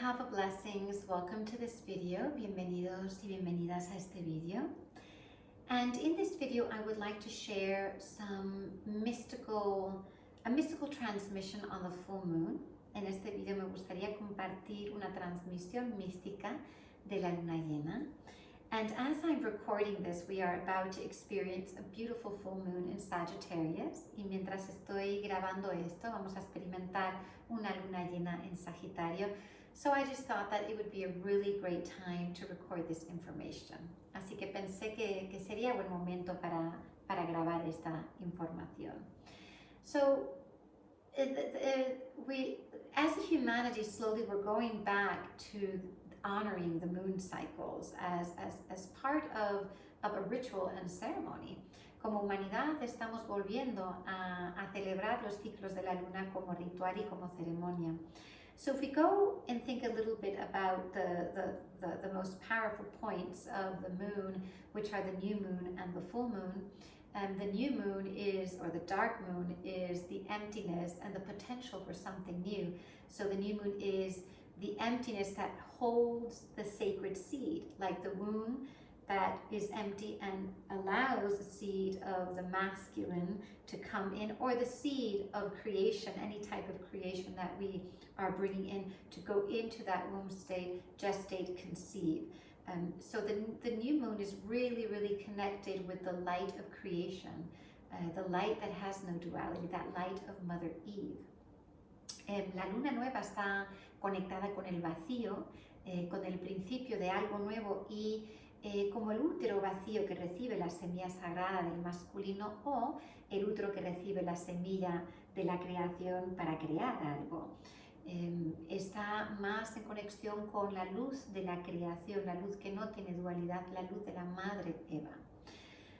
Mahava blessings. Welcome to this video. Bienvenidos y bienvenidas a este video. And in this video, I would like to share a mystical transmission on the full moon. En este video me gustaría compartir una transmisión mística de la luna llena. And as I'm recording this, we are about to experience a beautiful full moon in Sagittarius. Y mientras estoy grabando esto, vamos a experimentar una luna llena en Sagitario. So I just thought that it would be a really great time to record this information. Así que pensé que sería buen momento para grabar esta información. So we, as a humanity, slowly we're going back to honoring the moon cycles as part of a ritual and ceremony. Como humanidad estamos volviendo a celebrar los ciclos de la luna como ritual y como ceremonia. So if we go and think a little bit about the most powerful points of the moon, which are the new moon and the full moon, the new moon is, or the dark moon is the emptiness and the potential for something new. So the new moon is the emptiness that holds the sacred seed, like the womb that is empty and allows the seed of the masculine to come in, or the seed of creation, any type of creation that we are bringing in to go into that womb state, gestate, conceive. So the new moon is really, really connected with the light of creation, the light that has no duality, that light of Mother Eve. La luna nueva está conectada con el vacío, con el principio de algo nuevo y como el útero vacío que recibe la semilla sagrada del masculino o el útero que recibe la semilla de la creación para crear algo. Está más en conexión con la luz de la creación, la luz que no tiene dualidad, la luz de la Madre Eva.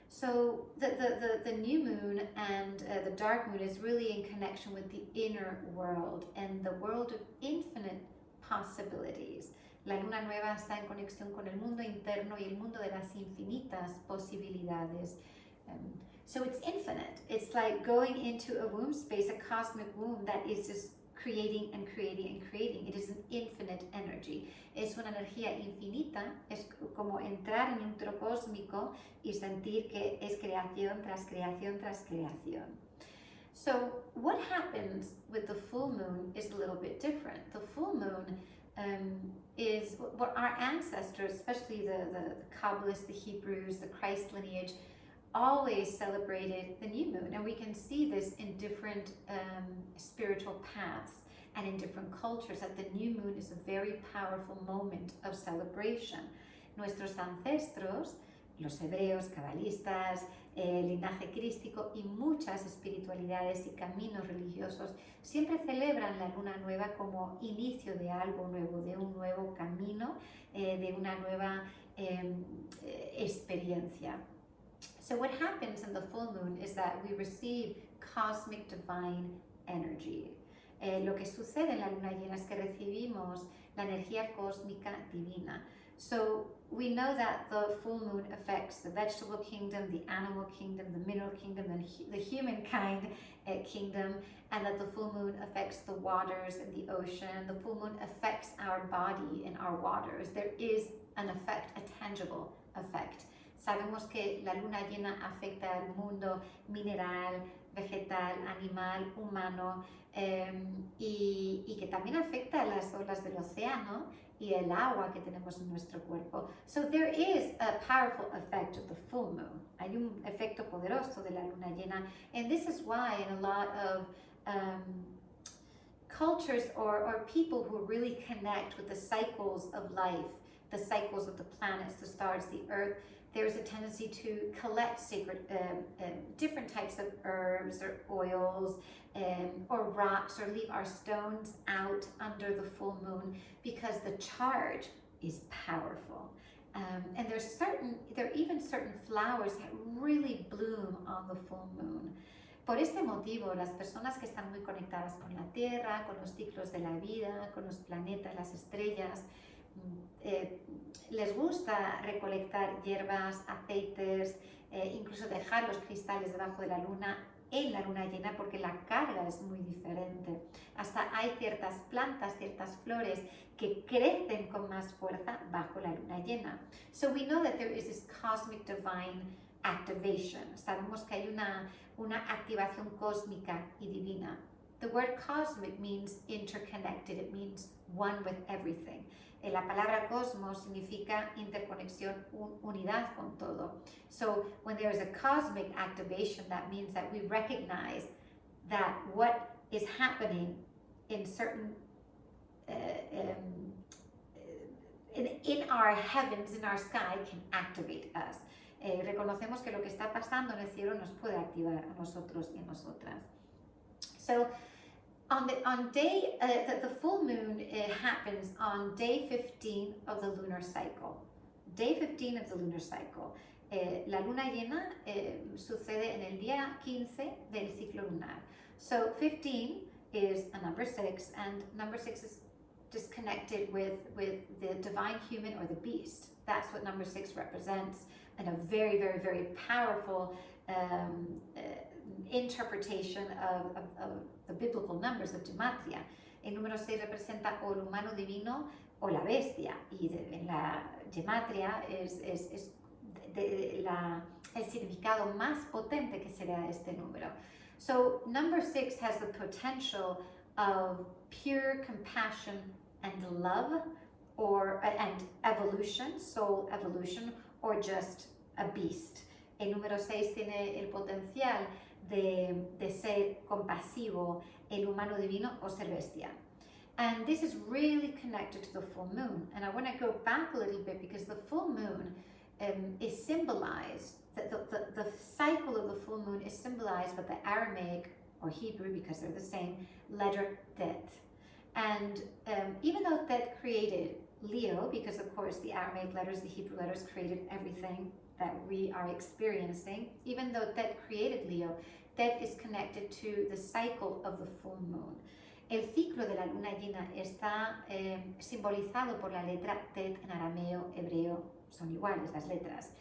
So the new moon and the dark moon is really in connection with the inner world and the world of infinite possibilities. La luna nueva está en conexión con el mundo interno y el mundo de las infinitas posibilidades. So it's infinite. It's like going into a womb space, a cosmic womb that is just creating and creating and creating. It is an infinite energy. Es una energía infinita. Es como entrar en un útero cósmico y sentir que es creación tras creación tras creación. So what happens with the full moon is a little bit different. The full moon is what our ancestors, especially the Kabbalists, the Hebrews, the Christ lineage, always celebrated the new moon. And we can see this in different spiritual paths and in different cultures, that the new moon is a very powerful moment of celebration. Nuestros ancestros, los hebreos, cabalistas, el linaje crístico y muchas espiritualidades y caminos religiosos siempre celebran la luna nueva como inicio de algo nuevo, de un nuevo camino, de una nueva experiencia. So what happens in the full moon is that we receive cosmic divine energy. Lo que sucede en la luna llena es que recibimos la energía cósmica divina. So we know that the full moon affects the vegetable kingdom, the animal kingdom, the mineral kingdom, and the humankind kingdom, and that the full moon affects the waters and the ocean. The full moon affects our body and our waters. There is an effect, a tangible effect. Sabemos que la luna llena afecta al mundo mineral, vegetal, animal, humano, y que también afecta a las olas del océano y el agua que tenemos en nuestro cuerpo. So there is a powerful effect of the full moon. Hay un efecto poderoso de la luna llena, and this is why in a lot of cultures or people who really connect with the cycles of life, the cycles of the planets, the stars, the earth, there's a tendency to collect sacred, different types of herbs or oils or rocks, or leave our stones out under the full moon because the charge is powerful. And there are even certain flowers that really bloom on the full moon. Por este motivo, las personas que están muy conectadas con la Tierra, con los ciclos de la vida, con los planetas, las estrellas, les gusta recolectar hierbas, aceites, incluso dejar los cristales debajo de la luna en la luna llena porque la carga es muy diferente. Hasta hay ciertas plantas, ciertas flores que crecen con más fuerza bajo la luna llena. So we know that there is this cosmic divine activation. Sabemos que hay una activación cósmica y divina. The word cosmic means interconnected. It means one with everything. La palabra cosmos significa interconexión, unidad con todo. So when there is a cosmic activation, that means that we recognize that what is happening in certain in our heavens, in our sky, can activate us. Reconocemos que lo que está pasando en el cielo nos puede activar a nosotros y a nosotras. So the full moon happens on day 15 of the lunar cycle. Day 15 of the lunar cycle. La luna llena sucede en el día 15 del ciclo lunar. So 15 is a number 6, and number 6 is disconnected with the divine human or the beast. That's what number 6 represents, and a very, very, very powerful interpretation of the biblical numbers of gematria. El número 6 representa o el humano divino o la bestia, y en la gematria es el significado más potente que será este número. So number 6 has the potential of pure compassion and love, and evolution, soul evolution, or just a beast. El número 6 tiene el potencial de ser compasivo, el humano divino o ser bestia. And this is really connected to the full moon. And I want to go back a little bit because the full moon is symbolized, the cycle of the full moon is symbolized by the Aramaic or Hebrew, because they're the same, letter Tet. And even though Tet created Leo, because of course the Aramaic letters, the Hebrew letters created everything that we are experiencing, even though Tet created Leo, Tet is connected to the cycle of the full moon. El ciclo de la luna llena está simbolizado por la letra Tet en arameo, hebreo, son iguales las letras.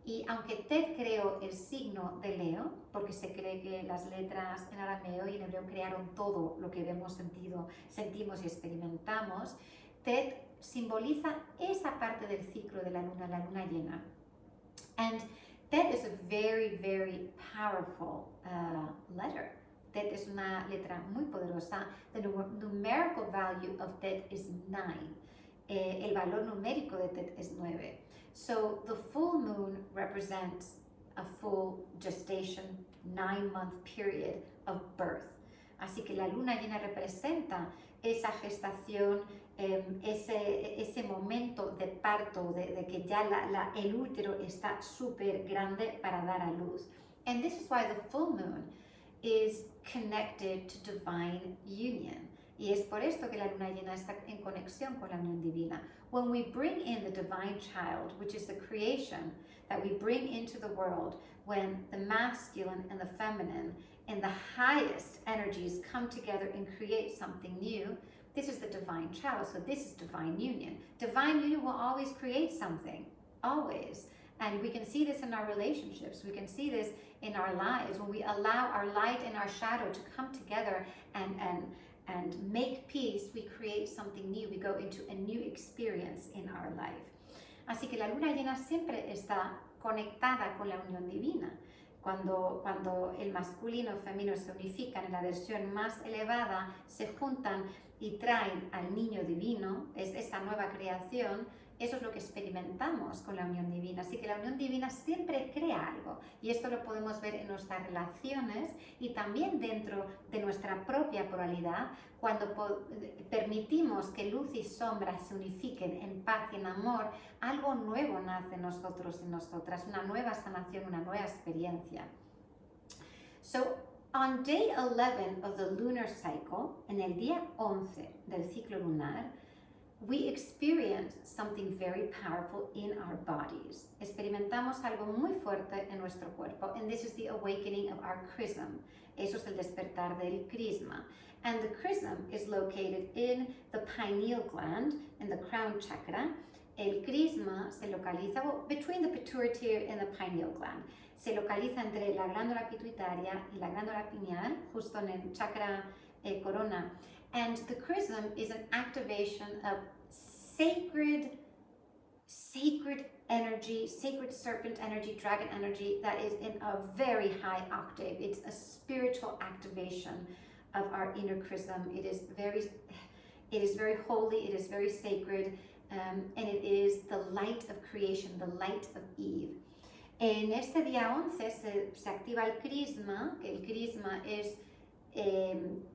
Y aunque Tet creó el signo de Leo, porque se cree que las letras en arameo y en hebreo crearon todo lo que vemos, sentimos y experimentamos, Tet simboliza esa parte del ciclo de la luna llena. And Tet is a very, very powerful letter. Tet es una letra muy poderosa. The numerical value of Tet is 9. El valor numérico de Tet es 9. So the full moon represents a full gestation, 9-month period of birth. Así que la luna llena representa esa gestación, ese momento de parto, de que ya el útero está súper grande para dar a luz. And this is why the full moon is connected to divine union. Y es por esto que la luna llena está en conexión con la unión divina. When we bring in the divine child, which is the creation that we bring into the world, when the masculine and the feminine and the highest energies come together and create something new, this is the divine child. So this is divine union. Divine union will always create something, always. And we can see this in our relationships. We can see this in our lives when we allow our light and our shadow to come together and make peace. We create something new. We go into a new experience in our life. Así que la luna llena siempre está conectada con la unión divina. Cuando el masculino y el femenino se unifican en la versión más elevada, se juntan y traen al niño divino, es esa nueva creación. Eso es lo que experimentamos con la unión divina. Así que la unión divina siempre crea algo. Y esto lo podemos ver en nuestras relaciones y también dentro de nuestra propia pluralidad. Cuando permitimos que luz y sombra se unifiquen en paz y en amor, algo nuevo nace en nosotros y nosotras. Una nueva sanación, una nueva experiencia. So, on day 11 of the lunar cycle, en el día 11 del ciclo lunar, we experience something very powerful in our bodies. Experimentamos algo muy fuerte en nuestro cuerpo, and this is the awakening of our Chrism. Eso es el despertar del Chrism. And the Chrism is located in the pineal gland, in the crown chakra, El crisma se localiza between the pituitary and the pineal gland. Se localiza entre la glándula pituitaria y la glándula pineal, justo en el chakra corona. And the chrism is an activation of sacred energy, sacred serpent energy, dragon energy that is in a very high octave. It's a spiritual activation of our inner chrism. It is very holy, it is very sacred, and it is the light of creation, the light of Eve. En este día 11 se activa el crisma, que el crisma es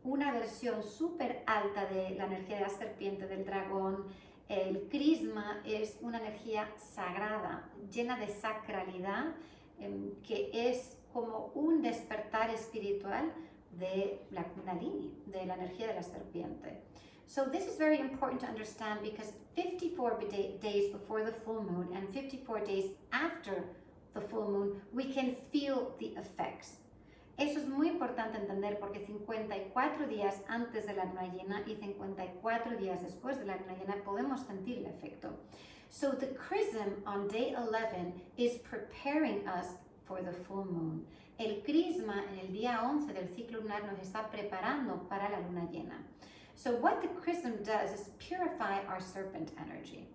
una versión súper alta de la energía de la serpiente, del dragón. El crisma es una energía sagrada, llena de sacralidad, que es como un despertar espiritual de la Kundalini, de la energía de la serpiente. So this is very important to understand because 54 days before the full moon and 54 days after the full moon, we can feel the effects. Eso es muy importante entender porque 54 días antes de la luna llena y 54 días después de la luna llena podemos sentir el efecto. So the chrism on day 11 is preparing us for the full moon. El crisma en el día 11 del ciclo lunar nos está preparando para la luna llena. So what the chrism does is purify our serpent energy.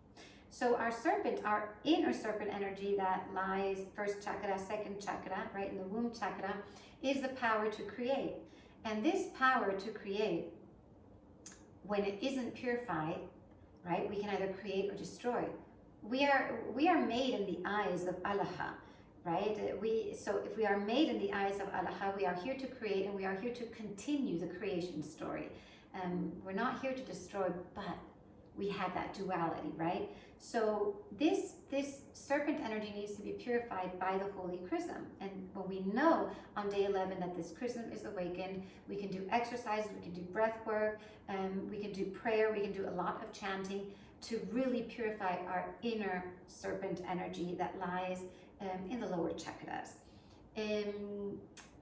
So our inner serpent energy that lies first chakra, second chakra, right in the womb chakra, is the power to create. And this power to create, when it isn't purified, right, we can either create or destroy. We are made in the eyes of Allah, right? So if we are made in the eyes of Allah, we are here to create and we are here to continue the creation story. We're not here to destroy, but we have that duality, right? So this serpent energy needs to be purified by the holy chrism. And when we know on day 11 that this chrism is awakened, we can do exercises, we can do breath work, we can do prayer, we can do a lot of chanting to really purify our inner serpent energy that lies in the lower chakras.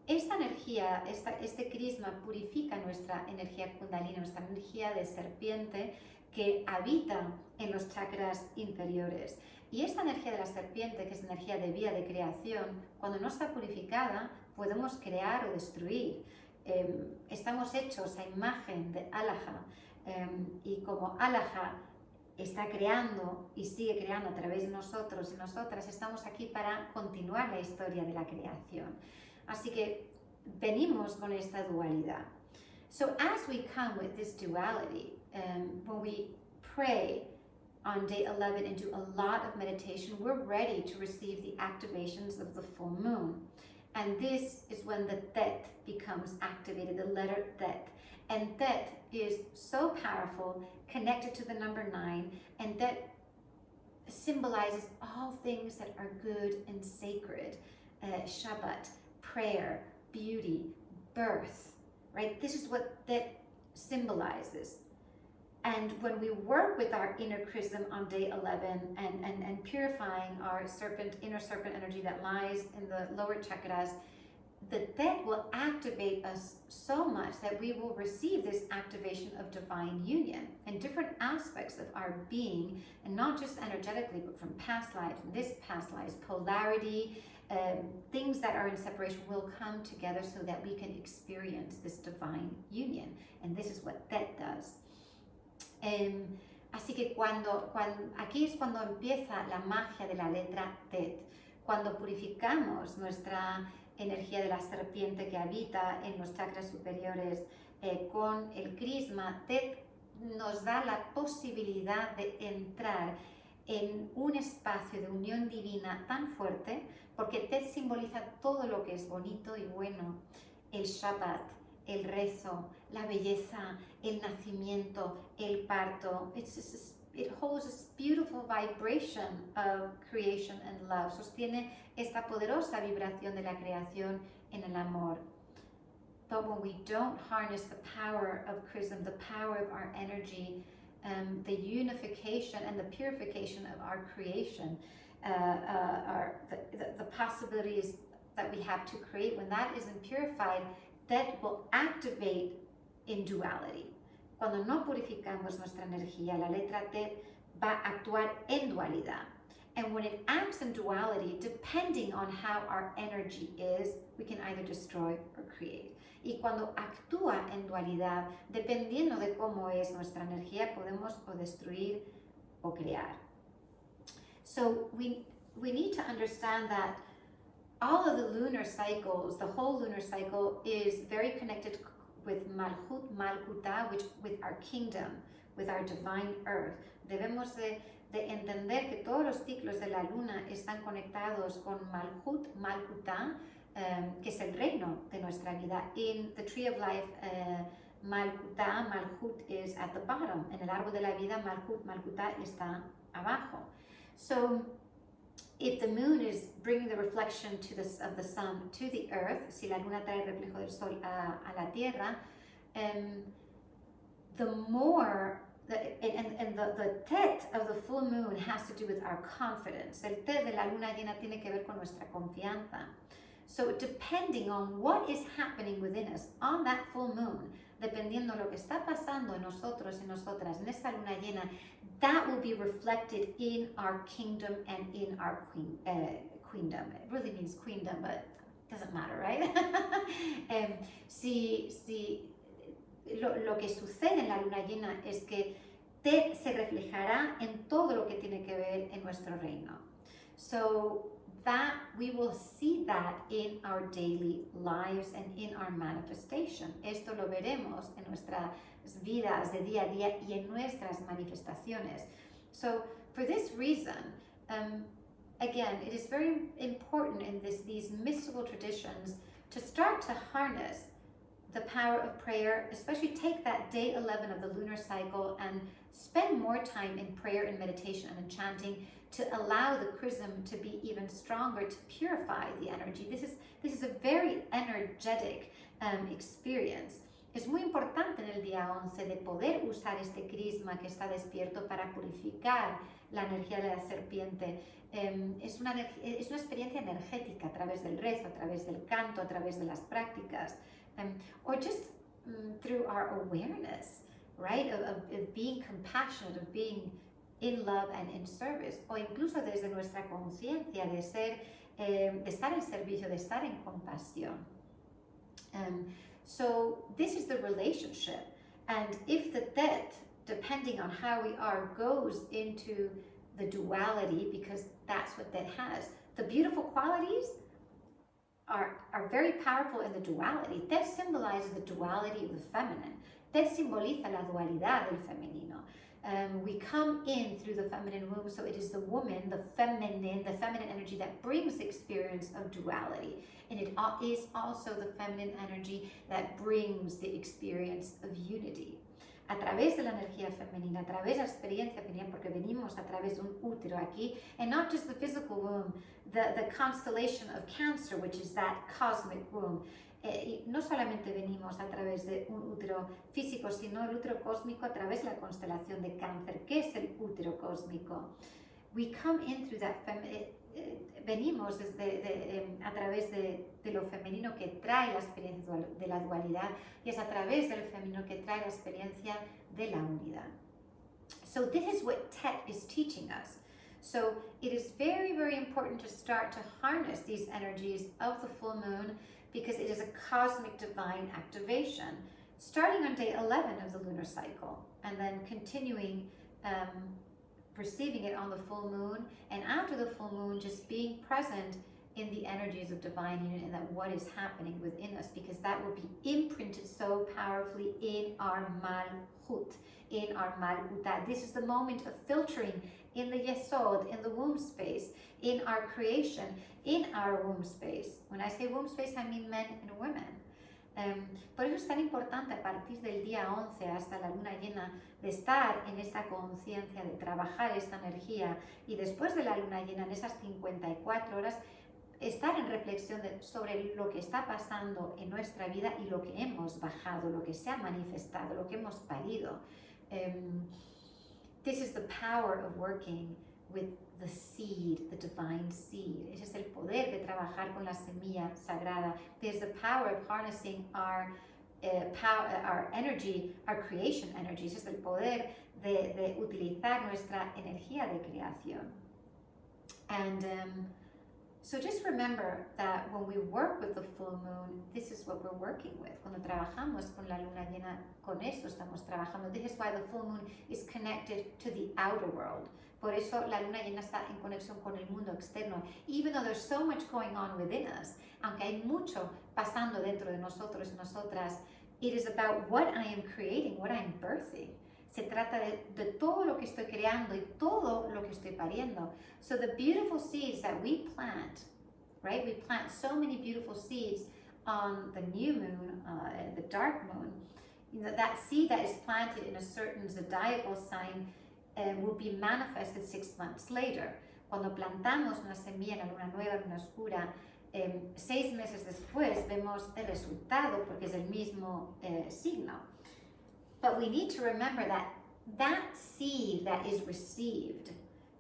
Esta energía, este crisma purifica nuestra energía kundalini, nuestra energía de serpiente que habita en los chakras inferiores. Y esta energía de la serpiente, que es energía de vida, de creación, cuando no está purificada, podemos crear o destruir. Estamos hechos a imagen de Allah, y como Allah está creando y sigue creando a través de nosotros y nosotras, estamos aquí para continuar la historia de la creación. Así que venimos con esta dualidad. So as we come with this duality, when we pray on day 11 and do a lot of meditation, we're ready to receive the activations of the full moon. And this is when the Tet becomes activated, the letter Tet. And Tet is so powerful, connected to the number 9, and Tet symbolizes all things that are good and sacred. Shabbat, prayer, beauty, birth, right? This is what Tet symbolizes. And when we work with our inner chrism on day 11 and purifying our inner serpent energy that lies in the lower chakras, the Tet will activate us so much that we will receive this activation of divine union and different aspects of our being, and not just energetically, but from past lives and this past lives, polarity, things that are in separation will come together so that we can experience this divine union. And this is what Tet does. Así que aquí es cuando empieza la magia de la letra Tet, cuando purificamos nuestra energía de la serpiente que habita en los chakras superiores con el crisma. Tet nos da la posibilidad de entrar en un espacio de unión divina tan fuerte, porque Tet simboliza todo lo que es bonito y bueno, el Shabbat, el rezo, la belleza, el nacimiento, el parto. It holds this beautiful vibration of creation and love. Sostiene esta poderosa vibración de la creación en el amor. But when we don't harness the power of Chrism, the power of our energy, the unification and the purification of our creation, the possibilities that we have to create, when that isn't purified, that will activate in duality. Cuando no purificamos nuestra energía, la letra Tet va a actuar en dualidad. And when it acts in duality, depending on how our energy is, we can either destroy or create. Y cuando actúa en dualidad, dependiendo de cómo es nuestra energía, podemos o destruir o crear. So we need to understand that all of the lunar cycles, the whole lunar cycle is very connected with Malhut, Malkuta, which with our kingdom, with our divine earth. Debemos de entender que todos los ciclos de la luna están conectados con Malhut, Malkuta, que es el reino de nuestra vida. In the tree of life, Malkuta, Malhut is at the bottom. En el árbol de la vida, Malhut, Malkuta está abajo. So if the moon is bringing the reflection of the sun to the earth, si la luna trae el reflejo del sol a la tierra, the more, the tet of the full moon has to do with our confidence. El tet de la luna llena tiene que ver con nuestra confianza. So depending on what is happening within us on that full moon, dependiendo lo que está pasando en nosotros y nosotras en esta luna llena, that will be reflected in our kingdom and in our queendom. It really means queendom, but it doesn't matter, right? Lo que sucede en la luna llena es que se reflejará en todo lo que tiene que ver en nuestro reino. So that we will see that in our daily lives and in our manifestation. Esto lo veremos en nuestras vidas de día a día y en nuestras manifestaciones. So for this reason, again, it is very important in these mystical traditions to start to harness the power of prayer, especially take that day 11 of the lunar cycle and spend more time in prayer and meditation and in chanting to allow the chrism to be even stronger, to purify the energy. This is a very energetic experience. Es muy importante en el día 11 de poder usar este crisma que está despierto para purificar la energía de la serpiente. Es una experiencia energética a través del rezo, a través del canto, a través de las prácticas, or just through our awareness, right, of being compassionate, of being in love and in service, o incluso desde nuestra conciencia de estar en servicio, de estar en compasión. So this is the relationship, and if the tet, depending on how we are, goes into the duality, because that's what that has, the beautiful qualities are very powerful in the duality. Tet symbolizes the duality of the feminine. Tet simboliza la dualidad del femenino. We come in through the feminine womb, so it is the woman, the feminine energy that brings the experience of duality. And it is also the feminine energy that brings the experience of unity. A través de la energía femenina, a través de la experiencia femenina, porque venimos a través de un útero aquí, and not just the physical womb, the constellation of Cancer, which is that cosmic womb. No solamente venimos a través de un útero físico, sino el útero cósmico a través de la constelación de Cáncer, que es el útero cósmico. We come in through that venimos a través de lo femenino que trae la experiencia de la dualidad, y es a través del femenino que trae la experiencia de la unidad. So this is what Tet is teaching us. So it is very, very important to start to harness these energies of the full moon, because it is a cosmic divine activation, starting on day 11 of the lunar cycle, and then continuing perceiving it on the full moon, and after the full moon, just being present in the energies of divine union and that what is happening within us, because that will be imprinted so powerfully in our malhut, in our malhuta. This is the moment of filtering in the yesod, in the womb space, in our creation, in our womb space. When I say womb space, I mean men and women. Por eso es tan importante a partir del día 11 hasta la luna llena de estar en esa conciencia, de trabajar esta energía, y después de la luna llena, en esas 54 horas, estar en reflexión sobre lo que está pasando en nuestra vida y lo que hemos bajado, lo que se ha manifestado, lo que hemos parido. This is the power of working with the seed, the divine seed. Ese es el poder de trabajar con la semilla sagrada. There's the power of harnessing our our energy, our creation energy. Ese es el poder de utilizar nuestra energía de creación. And so just remember that when we work with the full moon, this is what we're working with. Cuando trabajamos con la luna llena, con eso estamos trabajando. This is why the full moon is connected to the outer world. Por eso la luna llena está en conexión con el mundo externo. Even though there's so much going on within us, aunque hay mucho pasando dentro de nosotros y nosotras, it is about what I am creating, what I'm birthing. Se trata de todo lo que estoy creando y todo lo que estoy pariendo. So the beautiful seeds that we plant, right? We plant so many beautiful seeds on the new moon, the dark moon. You know, that seed that is planted in a certain zodiacal sign will be manifested 6 months later. Cuando plantamos una semilla en la luna nueva, luna oscura, 6 meses después vemos el resultado porque es el mismo signo. But we need to remember that that seed that is received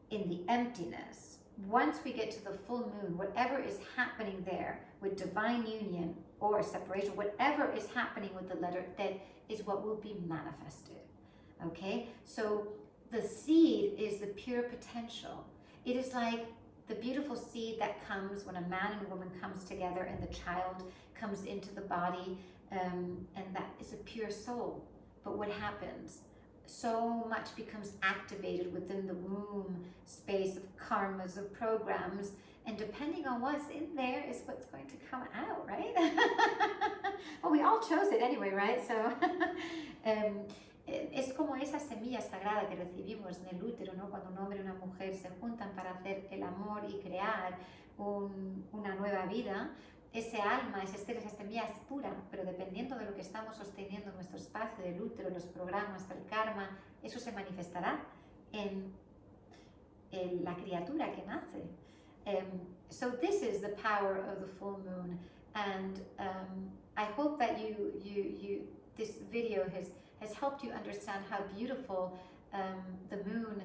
in the emptiness, once we get to the full moon, whatever is happening there with divine union or separation, whatever is happening with the letter, that is what will be manifested. Okay? So the seed is the pure potential. It is like the beautiful seed that comes when a man and a woman comes together and the child comes into the body, and that is a pure soul. But what happens? So much becomes activated within the womb space of karmas, of programs, and depending on what's in there is what's going to come out, right? Well, we all chose it anyway, right? So, es como esa semilla sagrada que recibimos en el útero, ¿no? Cuando un hombre y una mujer se juntan para hacer el amor y crear una nueva vida. Ese alma, ese ser, esa semilla es pura, pero dependiendo de lo que estamos sosteniendo en nuestro espacio del útero, los programas, el karma, eso se manifestará en la criatura que nace. So this is the power of the full moon, and I hope that this video has helped you understand how beautiful the moon,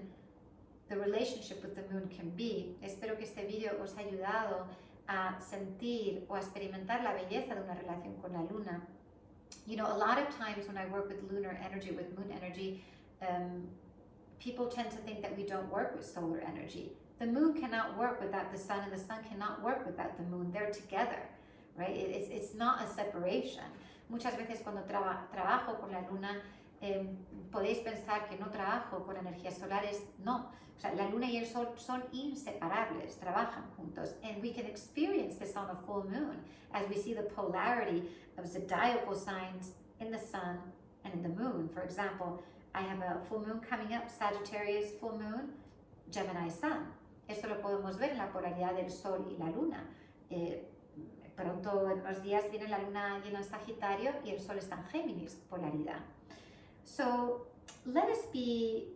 the relationship with the moon can be. Espero que este video os haya ayudado a sentir o a experimentar la belleza de una relación con la luna. You know, a lot of times when I work with lunar energy, with moon energy, people tend to think that we don't work with solar energy. The moon cannot work without the sun, and the sun cannot work without the moon. They're together, right? It's not a separation. Muchas veces cuando trabajo con la luna, podéis pensar que no trabajo con energías solares. No. O sea, la luna y el sol son inseparables, trabajan juntos. And we can experience this on a full moon as we see the polarity of zodiacal signs in the sun and in the moon. For example, I have a full moon coming up, Sagittarius full moon, Gemini sun. Esto lo podemos ver en la polaridad del sol y la luna. Pronto en unos días viene la luna llena en Sagitario y el sol está en Géminis, polaridad. So let us be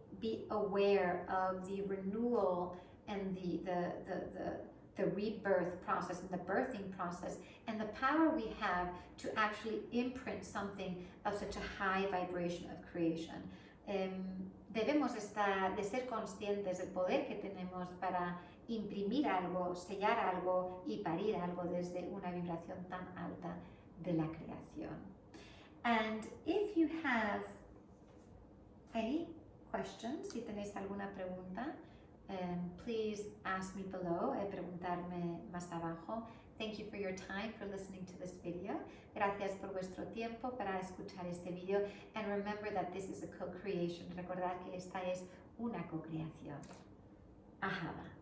aware of the renewal and the rebirth process and the birthing process and the power we have to actually imprint something of such a high vibration of creation. Debemos de ser conscientes del poder que tenemos para imprimir algo, sellar algo y parir algo desde una vibración tan alta de la creación. And if you have any questions, si tenéis alguna pregunta, please ask me below, preguntarme más abajo. Thank you for your time for listening to this video. Gracias por vuestro tiempo para escuchar este video. And remember that this is a co-creation. Recordad que esta es una co-creación. Ahava.